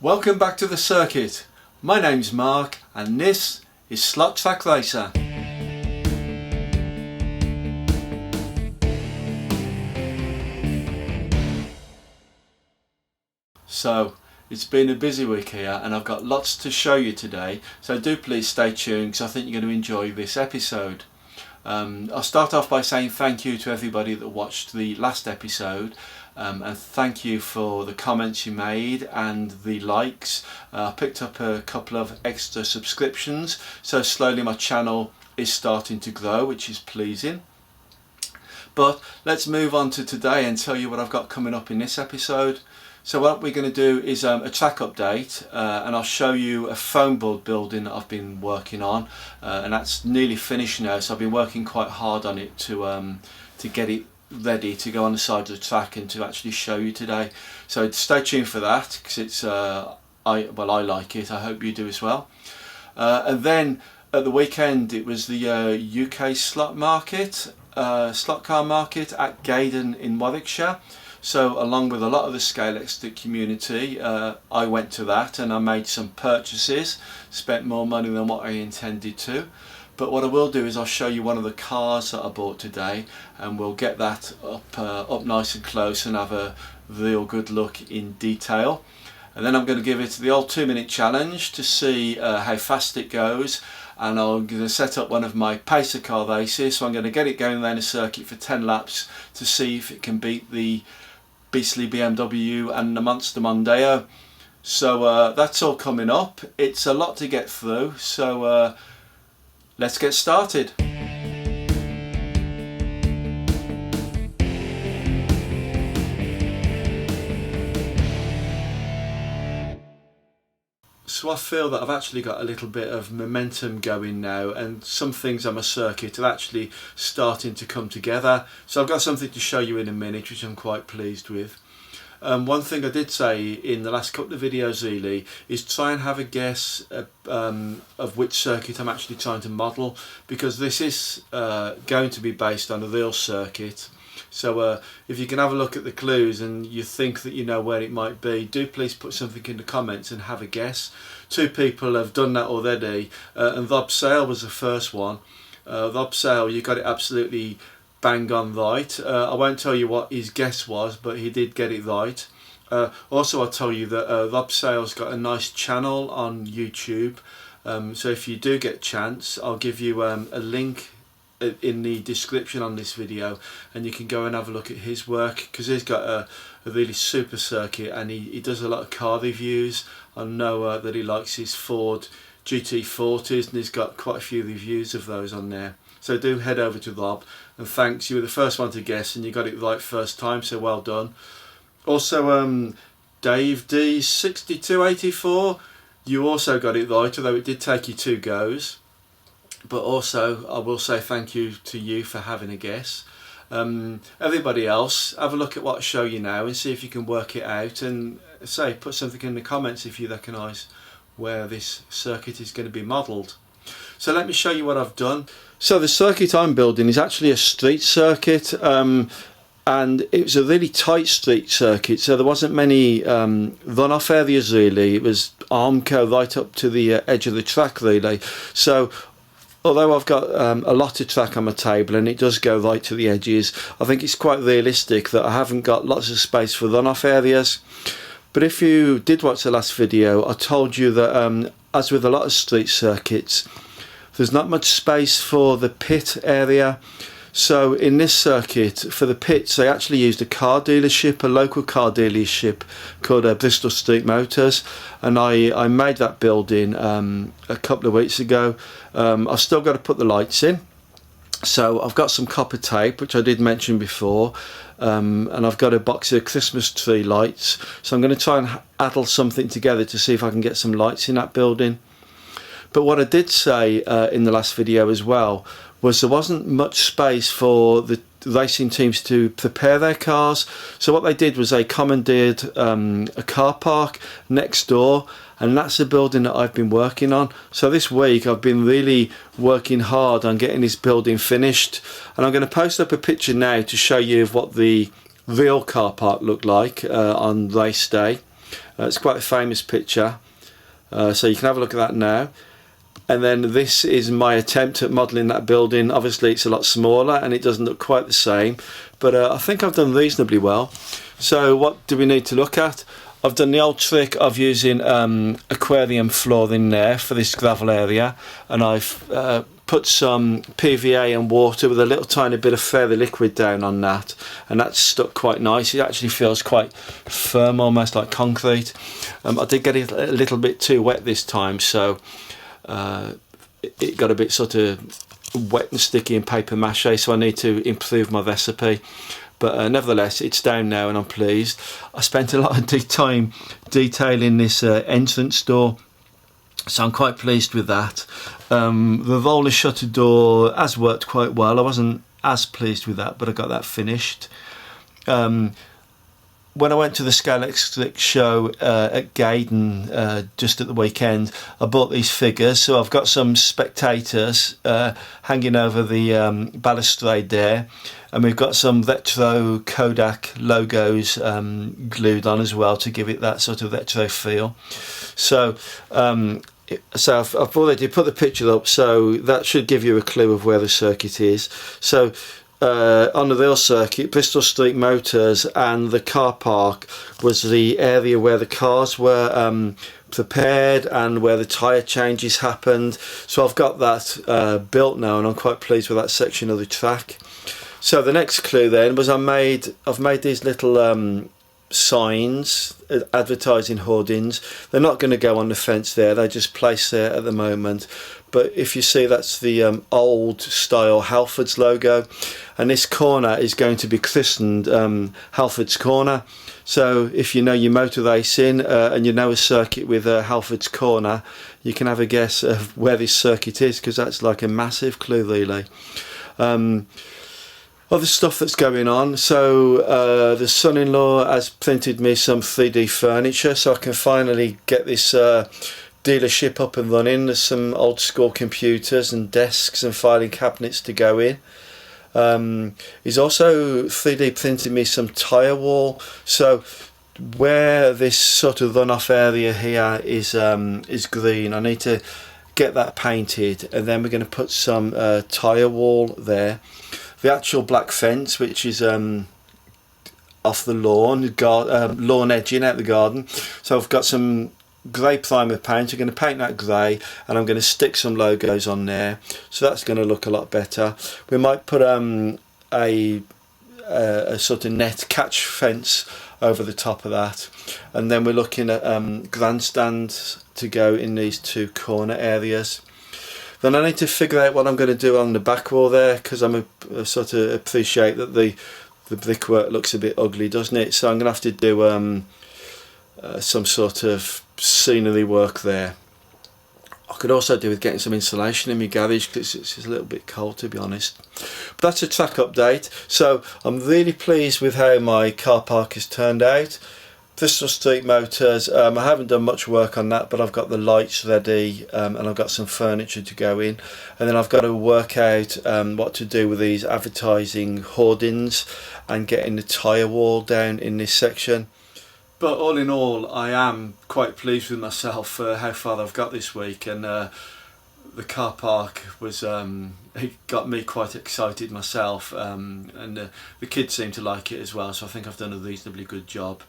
Welcome back to the circuit. My name's Mark and this is SlotTrackRacer. So it's been a busy week here and I've got lots to show you today, so do please stay tuned because I think you're going to enjoy this episode. I'll start off by saying thank you to everybody that watched the last episode. And thank you for the comments you made and the likes. I picked up a couple of extra subscriptions, so slowly my channel is starting to grow, which is pleasing. But let's move on to today and tell you what I've got coming up in this episode. So what we're going to do is a track update, and I'll show you a foam board building that I've been working on, and that's nearly finished now, so I've been working quite hard on it to get it ready to go on the side of the track and to actually show you today. So stay tuned for that because it's I like it. I hope you do as well. And then at the weekend it was the UK slot car market at Gaydon in Warwickshire. So along with a lot of the Scalextric community, I went to that and I made some purchases, spent more money than what I intended to. But what I will do is I'll show you one of the cars that I bought today, and we'll get that up nice and close and have a real good look in detail. And then I'm going to give it the old 2-minute challenge to see how fast it goes, and I'm going to set up one of my pacer car races. So I'm going to get it going around the circuit for 10 laps to see if it can beat the beastly BMW and the Monster Mondeo. So that's all coming up. It's a lot to get through, so let's get started. So I feel that I've actually got a little bit of momentum going now, and some things on my circuit are actually starting to come together. So I've got something to show you in a minute, which I'm quite pleased with. One thing I did say in the last couple of videos really is try and have a guess of which circuit I'm actually trying to model, because this is going to be based on a real circuit. So if you can have a look at the clues and you think that you know where it might be, do please put something in the comments and have a guess. 2 people have done that already, and Rob Sale was the first one. Rob Sale, you got it absolutely bang on right. I won't tell you what his guess was, but he did get it right. Also I'll tell you that Rob Sale's got a nice channel on YouTube, so if you do get a chance I'll give you a link in the description on this video and you can go and have a look at his work, because he's got a really super circuit and he does a lot of car reviews. I know that he likes his Ford GT40s and he's got quite a few reviews of those on there. So do head over to Rob, and thanks, you were the first one to guess and you got it right first time, so well done. Also Dave D6284, you also got it right, although it did take you 2 goes. But also I will say thank you to you for having a guess. Everybody else, have a look at what I show you now and see if you can work it out, and say put something in the comments if you recognise where this circuit is going to be modelled. So let me show you what I've done. So the circuit I'm building is actually a street circuit, and it was a really tight street circuit, so there wasn't many runoff areas really. It was Armco right up to the edge of the track really. So although I've got a lot of track on my table and it does go right to the edges, I think it's quite realistic that I haven't got lots of space for runoff areas. But if you did watch the last video, I told you that as with a lot of street circuits, there's not much space for the pit area. So in this circuit, for the pits, they actually used a car dealership, a local car dealership called Bristol Street Motors, and I made that building a couple of weeks ago. I've still got to put the lights in, so I've got some copper tape, which I did mention before, and I've got a box of Christmas tree lights, so I'm going to try and addle something together to see if I can get some lights in that building. But what I did say in the last video as well was there wasn't much space for the racing teams to prepare their cars. So what they did was they commandeered a car park next door, and that's the building that I've been working on. So this week I've been really working hard on getting this building finished, and I'm going to post up a picture now to show you what the real car park looked like on race day. It's quite a famous picture, so you can have a look at that now. And then this is my attempt at modelling that building. Obviously it's a lot smaller and it doesn't look quite the same, but I think I've done reasonably well. So what do we need to look at? I've done the old trick of using aquarium flooring there for this gravel area, and I've put some PVA and water with a little tiny bit of fairy liquid down on that, and that's stuck quite nice. It actually feels quite firm, almost like concrete. I did get it a little bit too wet this time, so it got a bit sort of wet and sticky in paper mache, so I need to improve my recipe. But nevertheless, it's down now and I'm pleased. I spent a lot of time detailing this entrance door, so I'm quite pleased with that. The roller shutter door has worked quite well. I wasn't as pleased with that, but I got that finished. When I went to the Scalextric show at Gaydon just at the weekend, I bought these figures. So I've got some spectators hanging over the balustrade there, and we've got some retro Kodak logos glued on as well to give it that sort of retro feel. So I've already put the picture up, so that should give you a clue of where the circuit is. So on the real circuit, Bristol Street Motors and the car park was the area where the cars were prepared and where the tyre changes happened. So I've got that built now, and I'm quite pleased with that section of the track. So the next clue then was I've made these little signs, advertising hoardings. They're not going to go on the fence there, they're just placed there at the moment. But if you see, that's the old style Halfords logo, and this corner is going to be christened Halfords Corner. So if you know your motor racing and you know a circuit with Halfords Corner, you can have a guess of where this circuit is, because that's like a massive clue really. Other stuff that's going on, so the son-in-law has printed me some 3D furniture, so I can finally get this dealership up and running. There's some old school computers and desks and filing cabinets to go in. He's also 3D printed me some tyre wall, so where this sort of runoff area here is green, I need to get that painted, and then we're going to put some tyre wall there. The actual black fence, which is off the lawn, lawn edging out the garden. So I've got some grey primer paint. I'm going to paint that grey, and I'm going to stick some logos on there. So that's going to look a lot better. We might put a sort of net catch fence over the top of that, and then we're looking at grandstands to go in these two corner areas. Then I need to figure out what I'm going to do on the back wall there, because I sort of appreciate that the brickwork looks a bit ugly, doesn't it? So I'm going to have to do some sort of scenery work there. I could also do with getting some insulation in my garage, because it's a little bit cold, to be honest. But that's a track update. So I'm really pleased with how my car park has turned out. Bristol Street Motors, I haven't done much work on that, but I've got the lights ready, and I've got some furniture to go in, and then I've got to work out what to do with these advertising hoardings and getting the tyre wall down in this section. But all in all, I am quite pleased with myself for how far I've got this week, and the car park was it got me quite excited myself, and the kids seem to like it as well, so I think I've done a reasonably good job.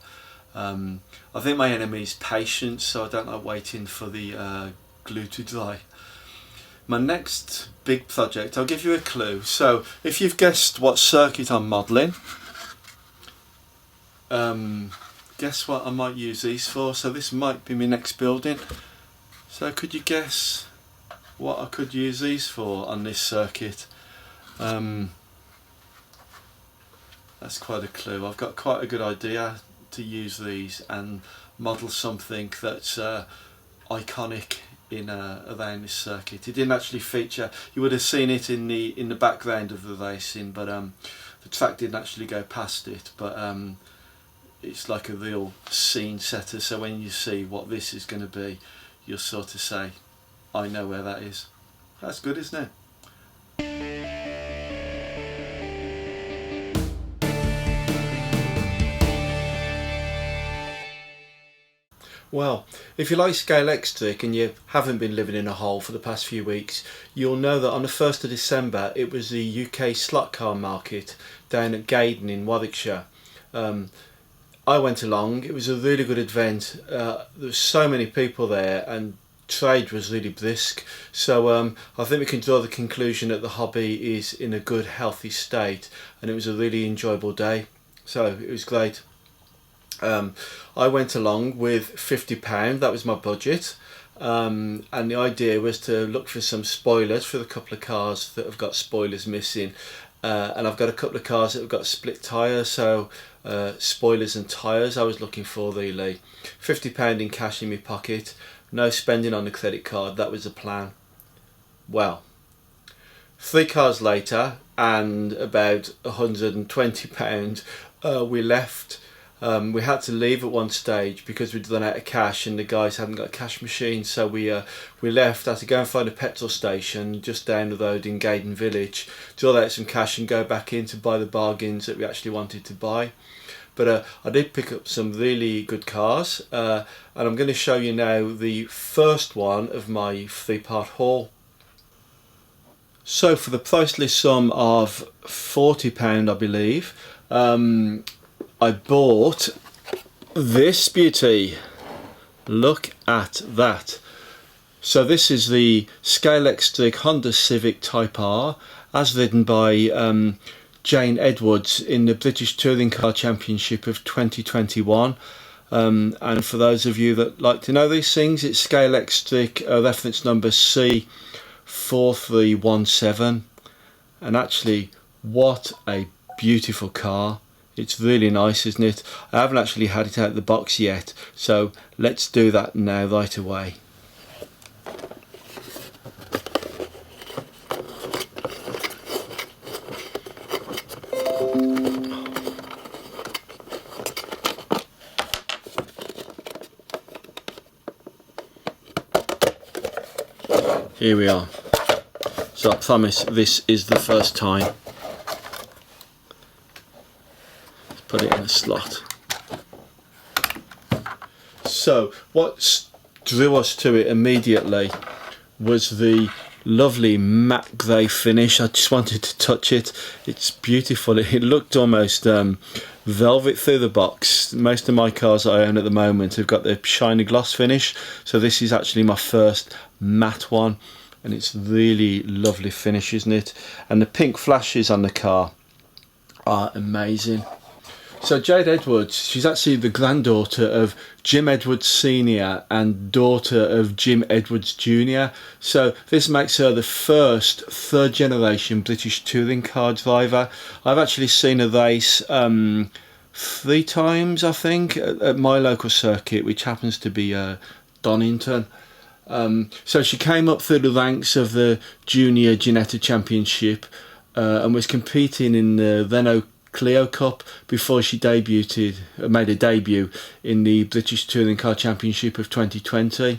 I think my enemy is patience, so I don't like waiting for the glue to dry. My next big project, I'll give you a clue. So if you've guessed what circuit I'm modelling, guess what I might use these for. So this might be my next building. So could you guess what I could use these for on this circuit? That's quite a clue. I've got quite a good idea to use these and model something that's iconic in around this circuit. It didn't actually feature, you would have seen it in the background of the racing, but the track didn't actually go past it, but it's like a real scene setter, so when you see what this is going to be, you'll sort of say, I know where that is. That's good, isn't it? Well, if you like Scalextric and you haven't been living in a hole for the past few weeks, you'll know that on the 1st of December it was the UK slot car market down at Gaydon in Warwickshire. I went along. It was a really good event. There were so many people there and trade was really brisk. So I think we can draw the conclusion that the hobby is in a good, healthy state, and it was a really enjoyable day. So it was great. I went along with £50, that was my budget, and the idea was to look for some spoilers for the couple of cars that have got spoilers missing, and I've got a couple of cars that have got split tyres, so spoilers and tyres I was looking for really. £50 in cash in my pocket, no spending on the credit card, that was the plan. Well, 3 cars later and about £120 we left. We had to leave at one stage because we'd run out of cash and the guys hadn't got a cash machine, so we left. I had to go and find a petrol station just down the road in Gaydon village, draw out some cash and go back in to buy the bargains that we actually wanted to buy. But I did pick up some really good cars, and I'm going to show you now the first one of my 3-part haul. So for the priceless sum of £40 I believe, I bought this beauty. Look at that. So this is the Scalextric Honda Civic Type R, as ridden by Jane Edwards in the British Touring Car Championship of 2021. And for those of you that like to know these things, it's Scalextric reference number C4317. And actually, what a beautiful car. It's really nice, isn't it? I haven't actually had it out of the box yet, so let's do that now right away. Here we are. So I promise this is the first time. Put it in a slot. So what drew us to it immediately was the lovely matte grey finish. I just wanted to touch it. It's beautiful. It looked almost velvet through the box. Most of my cars I own at the moment have got the shiny gloss finish, so this is actually my first matte one, and it's really lovely finish, isn't it? And the pink flashes on the car are amazing. So Jade Edwards, she's actually the granddaughter of Jim Edwards Sr. and daughter of Jim Edwards Jr. So this makes her the first third generation British touring car driver. I've actually seen her race 3 times, I think, at my local circuit, which happens to be Donington. So she came up through the ranks of the Junior Ginetta Championship and was competing in the Renault Clio Cup before she made a debut in the British Touring Car Championship of 2020.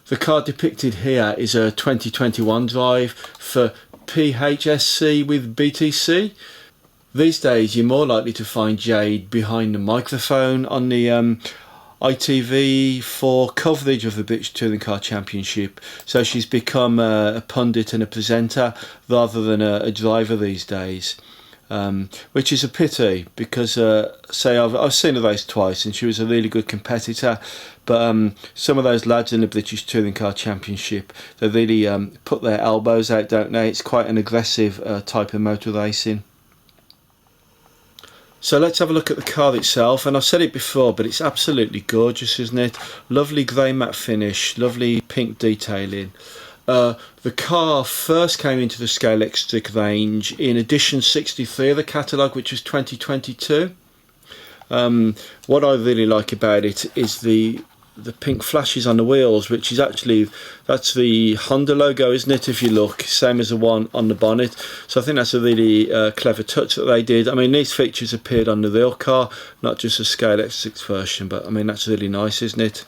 The car depicted here is a 2021 drive for PHSC with BTCC. These days you're more likely to find Jade behind the microphone on the ITV for coverage of the British Touring Car Championship, so she's become a pundit and a presenter rather than a driver these days. Which is a pity because I've seen her race twice and she was a really good competitor, but some of those lads in the British Touring Car Championship, they really put their elbows out, don't they? It's quite an aggressive type of motor racing. So let's have a look at the car itself, and I've said it before, but it's absolutely gorgeous, isn't it? Lovely grey matte finish, lovely pink detailing. The car first came into the Scalextric range in edition 63 of the catalogue, which was 2022. What I really like about it is the pink flashes on the wheels, which is actually, that's the Honda logo, isn't it, if you look, same as the one on the bonnet. So I think that's a really clever touch that they did. I mean, these features appeared on the real car, not just the Scalextric version, but I mean, that's really nice, isn't it?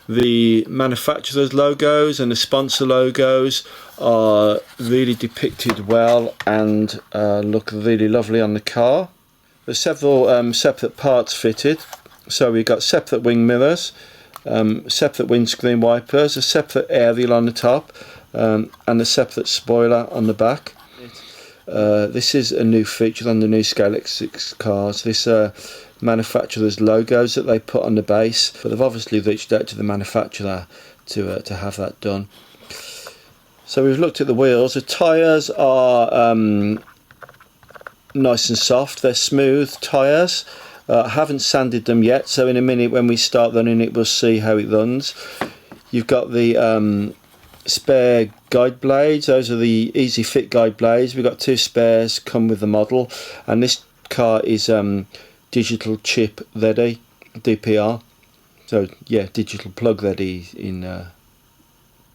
The manufacturer's logos and the sponsor logos are really depicted well and look really lovely on the car. There's several separate parts fitted. So we've got separate wing mirrors, separate windscreen wipers, a separate aerial on the top, and a separate spoiler on the back. This is a new feature on the new Scalextric cars. This manufacturer's logos that they put on the base, but they've obviously reached out to the manufacturer to have that done. So we've looked at the wheels. The tyres are nice and soft. They're smooth tyres. I haven't sanded them yet, so in a minute when we start running it we'll see how it runs. You've got the spare guide blades. Those are the easy fit guide blades. We've got 2 spares come with the model, and this car is digital chip ready, DPR, so yeah, digital plug ready in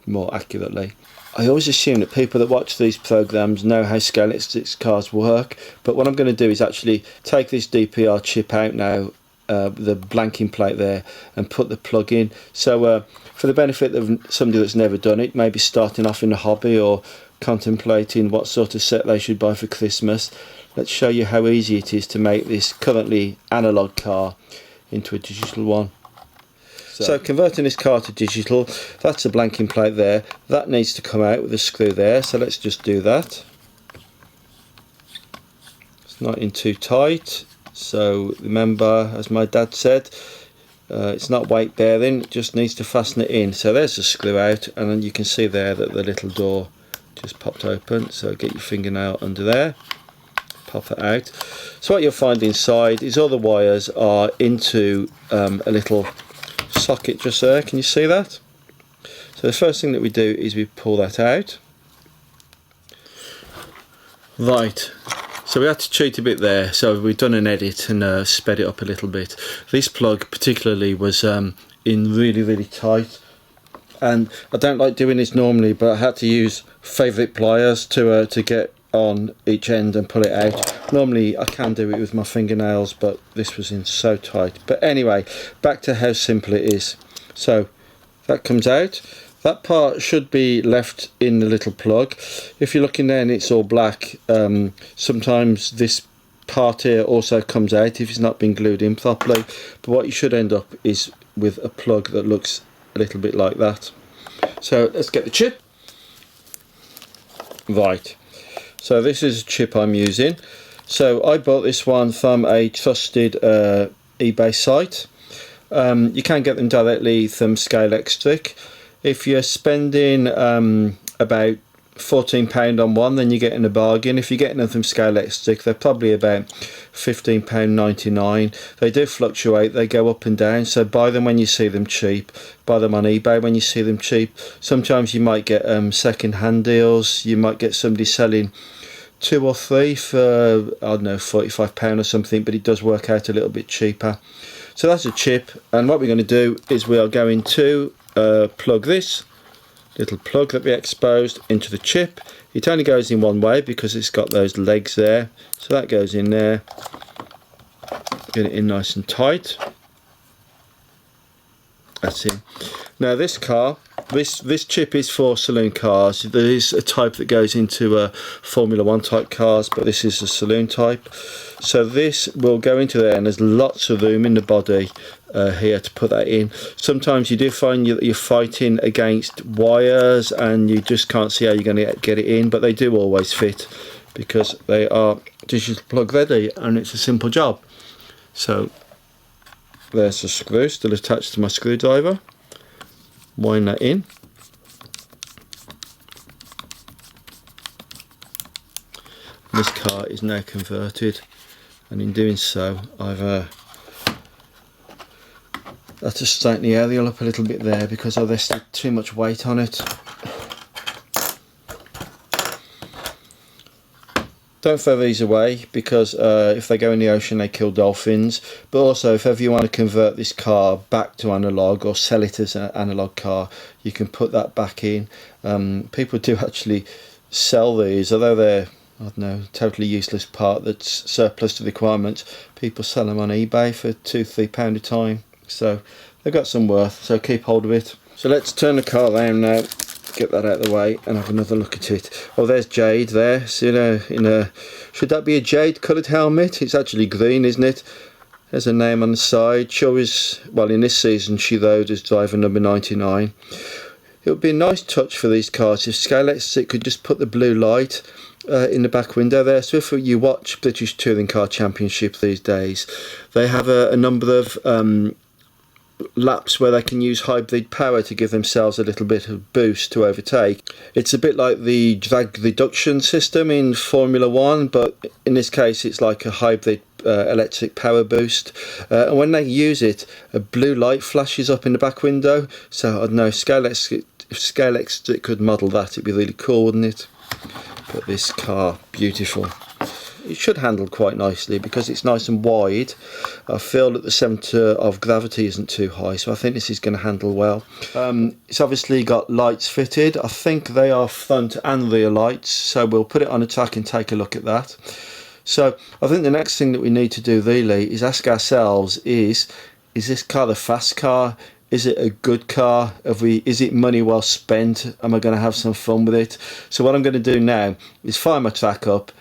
more accurately. I always assume that people that watch these programs know how Scalextric cars work, but what I'm going to do is actually take this DPR chip out now, the blanking plate there, and put the plug in. So for the benefit of somebody that's never done it, maybe starting off in a hobby or contemplating what sort of set they should buy for Christmas, let's show you how easy it is to make this currently analog car into a digital one. So converting this car to digital, that's a blanking plate there. That needs to come out with a screw there, so let's just do that. It's not in too tight, so remember, as my dad said, it's not weight bearing, it just needs to fasten it in. So there's the screw out, and then you can see there that the little door just popped open, so get your fingernail under there, pop it out. So what you'll find inside is all the wires are into a little socket just there. Can you see that? So the first thing that we do is we pull that out. Right, so we had to cheat a bit there, so we've done an edit and sped it up a little bit. This plug particularly was in really tight, and I don't like doing this normally, but I had to use favourite pliers to get on each end and pull it out. Normally I can do it with my fingernails, but this was in so tight. But anyway, back to how simple it is. So that comes out. That part should be left in the little plug. If you're looking there and it's all black, sometimes this part here also comes out if it's not been glued in properly. But what you should end up is with a plug that looks a little bit like that. So let's get the chip. Right. So this is a chip I'm using. So I bought this one from a trusted eBay site. You can get them directly from Scalextric. If you're spending about £14 on one, then you're getting a bargain. If you're getting them from Scalextric, they're probably about £15.99. They do fluctuate, they go up and down, so buy them when you see them cheap. Buy them on eBay when you see them cheap. Sometimes you might get second hand deals. You might get somebody selling 2 or 3 for, I don't know, £45 or something, but it does work out a little bit cheaper. So that's a chip, and what we're going to do is we are going to plug this little plug that we exposed into the chip. It only goes in one way because it's got those legs there, so that goes in there. Get it in nice and tight. That's it. Now this car, this chip is for saloon cars. There is a type that goes into Formula 1 type cars, but this is a saloon type. So this will go into there, and there's lots of room in the body here to put that in. Sometimes you do find you're fighting against wires and you just can't see how you're going to get it in, but they do always fit because they are digital plug ready and it's a simple job. So there's the screw still attached to my screwdriver. Wind that in. This car is now converted, and in doing so I've had to straighten the aerial up a little bit there because I rested too much weight on it. Don't throw these away because if they go in the ocean they kill dolphins, but also if ever you want to convert this car back to analog or sell it as an analog car, you can put that back in. People do actually sell these, although they're, I don't know, totally useless part that's surplus to the requirements. People sell them on eBay for £2-3 a time, so they've got some worth, so keep hold of it. So let's turn the car around now, get that out of the way and have another look at it. Oh, there's Jade there. See, should that be a Jade coloured helmet? It's actually green, isn't it? There's a name on the side. She always, well, in this season she rode as driver number 99. It would be a nice touch for these cars if Scalextric could just put the blue light in the back window there. So if you watch British Touring Car Championship these days, they have a number of laps where they can use hybrid power to give themselves a little bit of boost to overtake. It's a bit like the drag reduction system in Formula 1, but in this case it's like a hybrid electric power boost, and when they use it, a blue light flashes up in the back window. So I don't know, if Scalextric could model that, it'd be really cool, wouldn't it? But this car, beautiful. It should handle quite nicely because it's nice and wide. I feel that the centre of gravity isn't too high, so I think this is going to handle well. It's obviously got lights fitted. I think they are front and rear lights, so we'll put it on a track and take a look at that. So I think the next thing that we need to do really is ask ourselves, is this car a fast car? Is it a good car? Is it money well spent? Am I going to have some fun with it? So what I'm going to do now is fire my track up,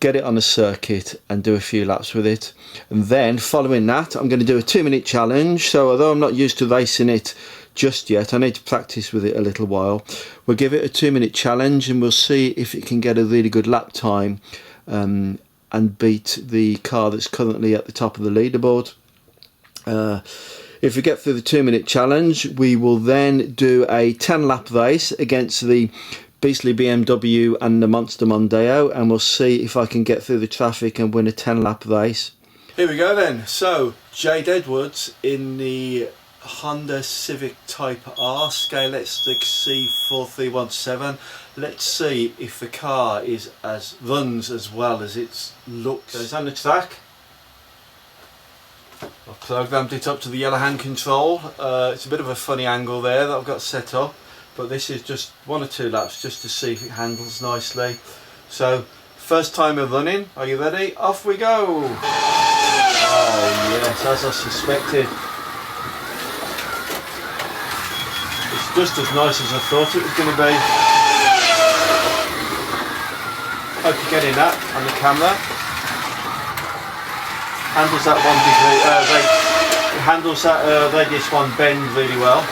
get it on the circuit and do a few laps with it, and then following that I'm going to do a 2-minute challenge. So although I'm not used to racing it just yet, I need to practice with it a little while. We'll give it a 2-minute challenge and we'll see if it can get a really good lap time and beat the car that's currently at the top of the leaderboard. If we get through the 2-minute challenge, we will then do a 10-lap race against the beastly BMW and the Monster Mondeo, and we'll see if I can get through the traffic and win a 10-lap race. Here we go then. So Jade Edwards in the Honda Civic Type R Scalextric C4317. Let's see if the car runs as well as it looks. So it's on the track. I've programmed it up to the yellow hand control. It's a bit of a funny angle there that I've got set up, but this is just 1 or 2 laps just to see if it handles nicely. So first time of running, are you ready? Off we go! Oh yes, as I suspected. It's just as nice as I thought it was going to be. Hope you're getting that on the camera. Handles that 1 degree, it handles that radius 1 bend really well.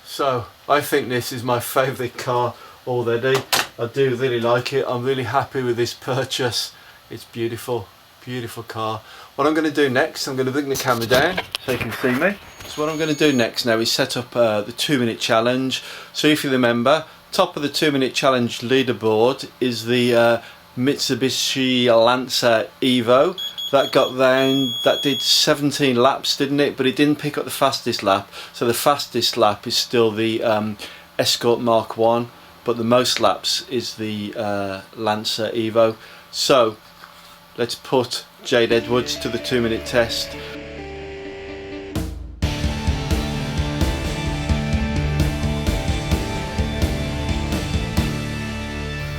So I think this is my favourite car already. I do really like it. I'm really happy with this purchase. It's beautiful, beautiful car. What I'm going to do next, I'm going to bring the camera down so you can see me. So what I'm going to do next now is set up the 2-minute challenge. So if you remember, top of the 2-minute challenge leaderboard is the Mitsubishi Lancer Evo. That did 17 laps, didn't it? But it didn't pick up the fastest lap. So the fastest lap is still the Escort Mark 1, but the most laps is the Lancer Evo. So let's put Jade Edwards to the 2-minute test.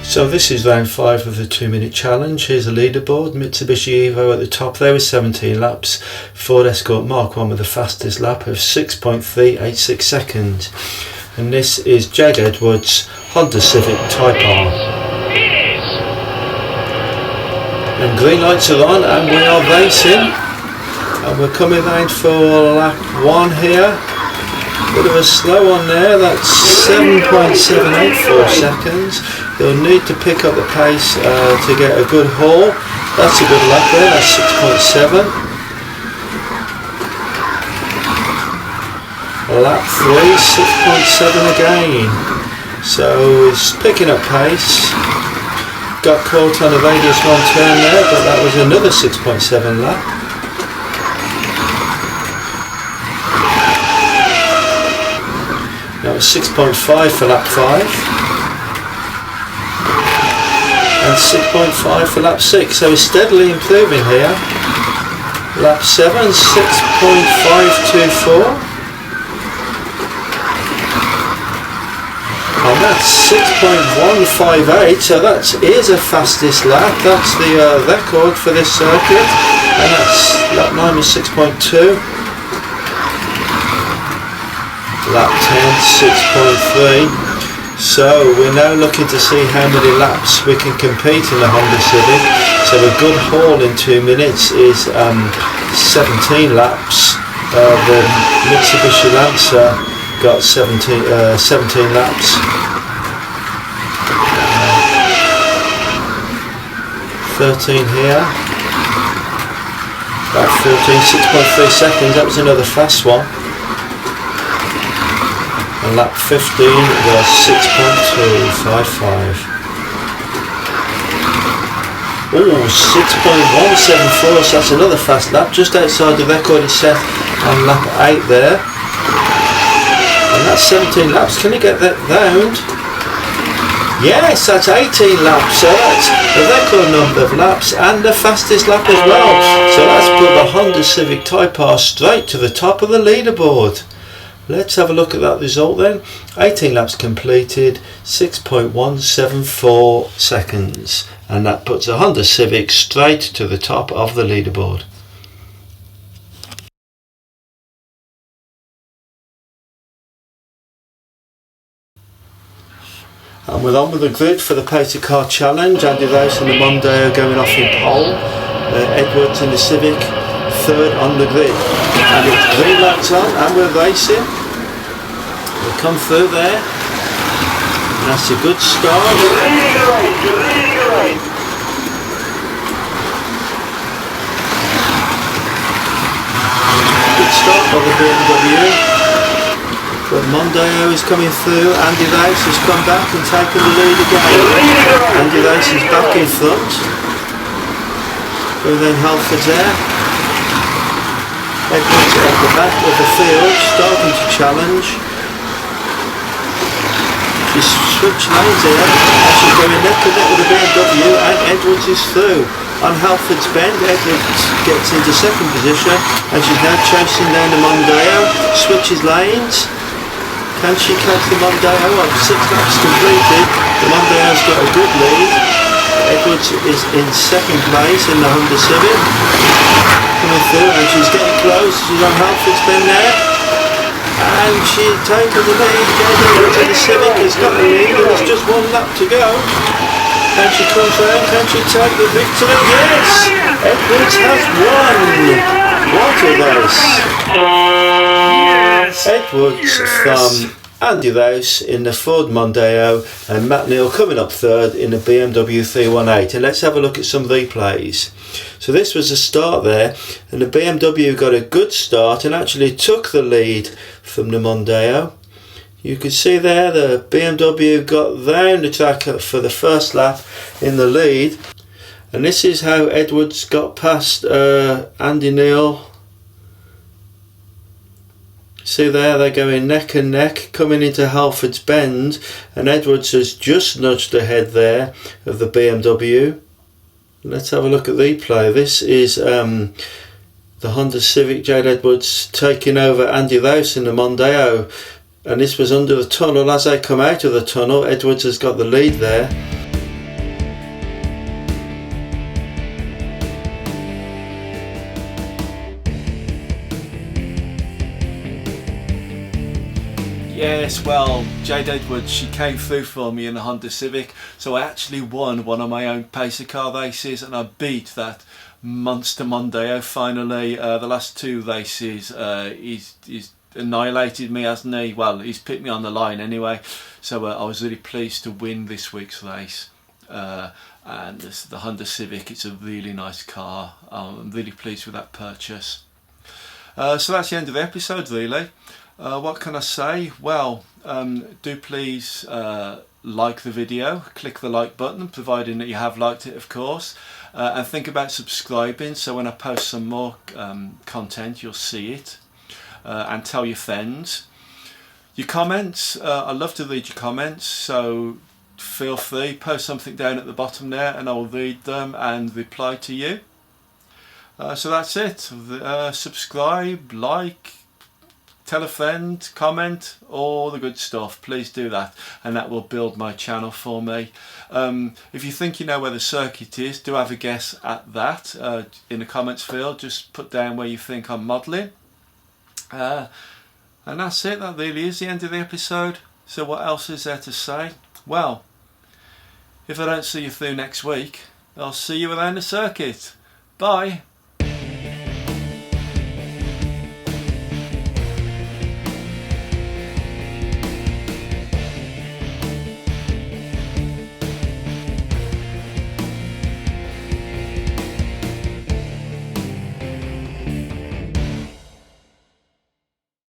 So this is round 5 of the 2-minute challenge. Here's the leaderboard. Mitsubishi Evo at the top there with 17 laps. Ford Escort Mark 1 with the fastest lap of 6.386 seconds. And this is Jade Edwards Honda Civic Type R. And green lights are on and we are racing. And we're coming round for lap 1 here. Bit of a slow one there, that's 7.784 seconds. You'll need to pick up the pace to get a good haul. That's a good lap there, that's 6.7. Lap 3, 6.7 again. So it's picking up pace. Got caught on a radius 1 turn there, but that was another 6.7 lap. That was 6.5 for lap 5 and 6.5 for lap 6, so we're steadily improving here. Lap 7, 6.524. Come And that's 6.158, so that is the fastest lap. That's the record for this circuit, and that's lap 9 was 6.2. Lap 10, 6.3. So we're now looking to see how many laps we can compete in the Honda Civic. So a good haul in 2 minutes is 17 laps. The Mitsubishi Lancer got 17 laps. 13 here. About 14, 6.3 seconds. That was another fast one. And lap 15 was 6.255. Oh, 6.174, so that's another fast lap, just outside the record is set on lap 8 there. And that's 17 laps. Can you get that round? Yes, that's 18 laps, so that's the record number of laps and the fastest lap as well. So that's put the Honda Civic Type R straight to the top of the leaderboard. Let's have a look at that result then. 18 laps completed, 6.174 seconds. And that puts the Honda Civic straight to the top of the leaderboard. And we're on with the grid for the Pacer Car Challenge. Andy Rouse and the Mondeo going off in pole. Edwards in the Civic third on the grid. And it's green lights on and we're racing. We'll come through there. And that's a good start. Good start by the BMW. But Mondeo is coming through. Andy Rouse has come back and taken the lead again. Andy Rouse is back in front. And then Halford's there. Edwards at the back of the field, starting to challenge. She's switched lanes here, and she's going neck to neck with the BMW, and Edwards is through. On Halford's bend, Edwards gets into second position, and she's now chasing down the Mondeo, switches lanes. Can she catch the Mondeo? On 6 laps completed, the Mondeo's got a good lead. Edwards is in second place in the Honda Civic. Coming through, and she's getting close. She's on Halford's bend there. And she's taken the lead. Gaydon to the Civic has got the lead, and there's just 1 lap to go. Can she come round? Can she take the victory? Yes! Edwards has won! What a race! Edwards from Andy Rouse in the Ford Mondeo and Matt Neal coming up third in the BMW 318. And let's have a look at some replays. So this was the start there, and the BMW got a good start and actually took the lead from the Mondeo. You can see there the BMW got round the track for the first lap in the lead, and this is how Edwards got past Andy Neal. See there, they're going neck and neck coming into Halford's Bend, and Edwards has just nudged ahead there of the BMW. Let's have a look at the replay. This is the Honda Civic, Jade Edwards taking over Andy Rouse in the Mondeo, and this was under the tunnel. As they come out of the tunnel, Edwards has got the lead there. Yes, well, Jade Edwards, she came through for me in the Honda Civic, so I actually won one of my own Pacer car races, and I beat that monster Mondeo finally. The last 2 races, he's annihilated me, hasn't he? Well, he's put me on the line anyway, so I was really pleased to win this week's race. And the Honda Civic, it's a really nice car. I'm really pleased with that purchase. So that's the end of the episode, really. What can I say? Well, do please like the video, click the like button, providing that you have liked it, of course, and think about subscribing so when I post some more content you'll see it, and tell your friends. Your comments, I love to read your comments, so feel free, post something down at the bottom there and I will read them and reply to you. So that's it. Subscribe, like, tell a friend, comment, all the good stuff. Please do that, and that will build my channel for me. If you think you know where the circuit is, do have a guess at that in the comments field. Just put down where you think I'm modelling. And that's it. That really is the end of the episode. So what else is there to say? Well, if I don't see you through next week, I'll see you around the circuit. Bye.